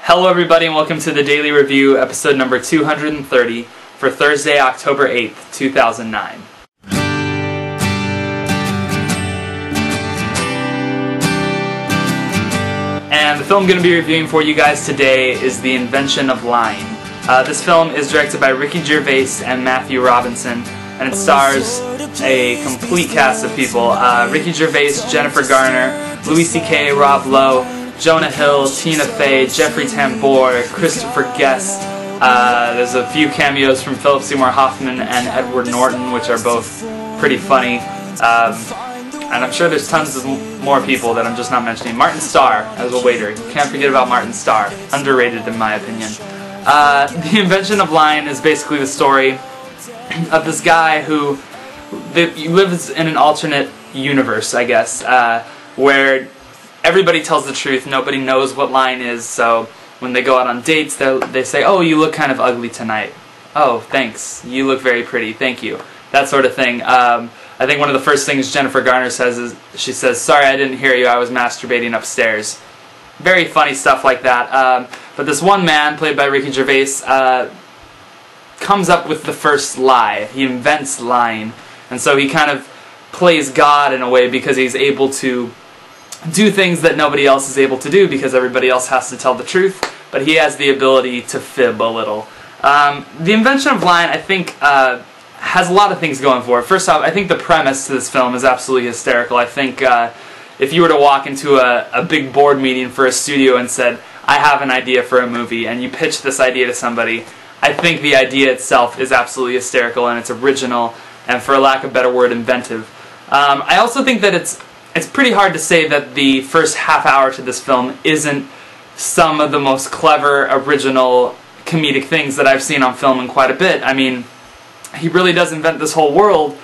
Hello everybody and welcome to the Daily Review, episode number 230 for Thursday, October 8th, 2009. And the film I'm going to be reviewing for you guys today is The Invention of Lying. This film is directed by Ricky Gervais and Matthew Robinson, and it stars a complete cast of people. Ricky Gervais, Jennifer Garner, Louis C.K., Rob Lowe, Jonah Hill, Tina Fey, Jeffrey Tambor, Christopher Guest. There's a few cameos from Philip Seymour Hoffman and Edward Norton, which are both pretty funny. And I'm sure there's tons of more people that I'm just not mentioning. Martin Starr as a waiter. You can't forget about Martin Starr. Underrated in my opinion. The Invention of Lying is basically the story of this guy who lives in an alternate universe, I guess, where everybody tells the truth, nobody knows what lying is, so when they go out on dates, they say, "Oh, you look kind of ugly tonight." "Oh, thanks. You look very pretty. Thank you." That sort of thing. I think one of the first things Jennifer Garner says is, she says, "Sorry, I didn't hear you. I was masturbating upstairs." Very funny stuff like that. But this one man, played by Ricky Gervais, comes up with the first lie. He invents lying. And so he kind of plays God in a way because he's able to do things that nobody else is able to do because everybody else has to tell the truth, but he has the ability to fib a little. The Invention of Lying, I think, has a lot of things going for it. First off, I think the premise to this film is absolutely hysterical. I think if you were to walk into a big board meeting for a studio and said, "I have an idea for a movie," and you pitch this idea to somebody, I think the idea itself is absolutely hysterical and it's original and, for lack of a better word, inventive. I also think that it's pretty hard to say that the first half hour to this film isn't some of the most clever, original, comedic things that I've seen on film in quite a bit. I mean, he really does invent this whole world,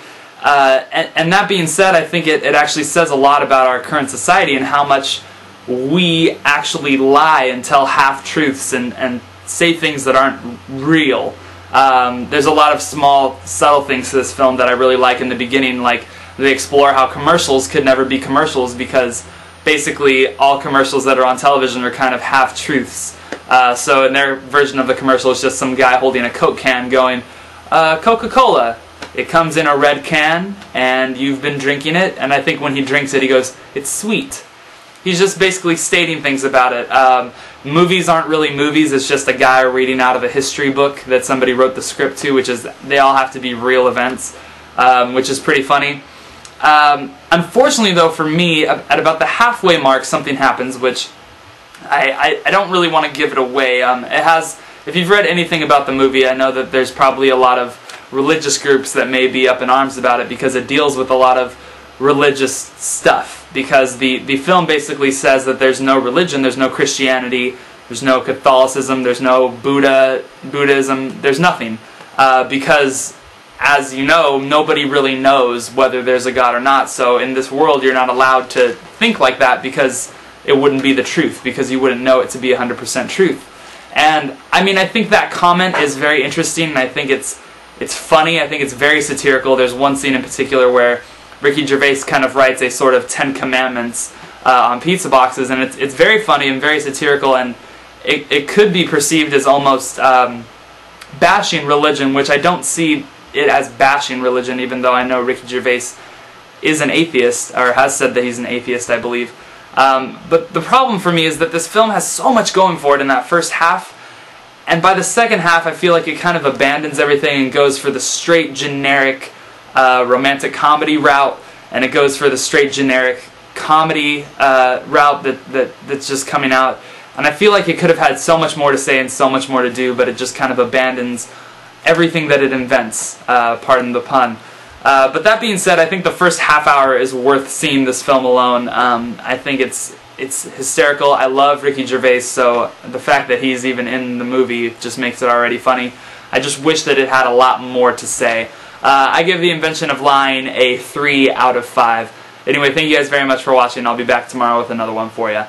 and that being said, I think it actually says a lot about our current society and how much we actually lie and tell half-truths and say things that aren't real. There's a lot of small, subtle things to this film that I really like in the beginning, like they explore how commercials could never be commercials because basically all commercials that are on television are kind of half-truths. So in their version of the commercial, it's just some guy holding a Coke can going, "Coca-Cola, it comes in a red can and you've been drinking it," and I think when he drinks it he goes, "It's sweet." He's just basically stating things about it. Movies aren't really movies, it's just a guy reading out of a history book that somebody wrote the script to, which is, they all have to be real events, which is pretty funny. Unfortunately though, for me, at about the halfway mark something happens which I don't really want to give it away. If you've read anything about the movie, I know that there's probably a lot of religious groups that may be up in arms about it because it deals with a lot of religious stuff, because the film basically says that there's no religion, there's no Christianity, there's no Catholicism, there's no Buddhism, there's nothing, because as you know, nobody really knows whether there's a God or not, so in this world you're not allowed to think like that because it wouldn't be the truth, because you wouldn't know it to be 100% truth. And I mean, I think that comment is very interesting, and I think it's funny, I think it's very satirical. There's one scene in particular where Ricky Gervais kind of writes a sort of 10 Commandments on pizza boxes, and it's very funny and very satirical, and it could be perceived as almost bashing religion, which I don't see it as bashing religion, even though I know Ricky Gervais is an atheist, or has said that he's an atheist, I believe. But the problem for me is that this film has so much going for it in that first half, and by the second half I feel like it kind of abandons everything and goes for the straight generic romantic comedy route, and it goes for the straight generic comedy route that's just coming out, and I feel like it could have had so much more to say and so much more to do, but it just kind of abandons everything that it invents, pardon the pun. But that being said, I think the first half hour is worth seeing this film alone. I think it's hysterical. I love Ricky Gervais, so the fact that he's even in the movie just makes it already funny. I just wish that it had a lot more to say. I give The Invention of Lying a 3 out of 5. Anyway, thank you guys very much for watching. I'll be back tomorrow with another one for you.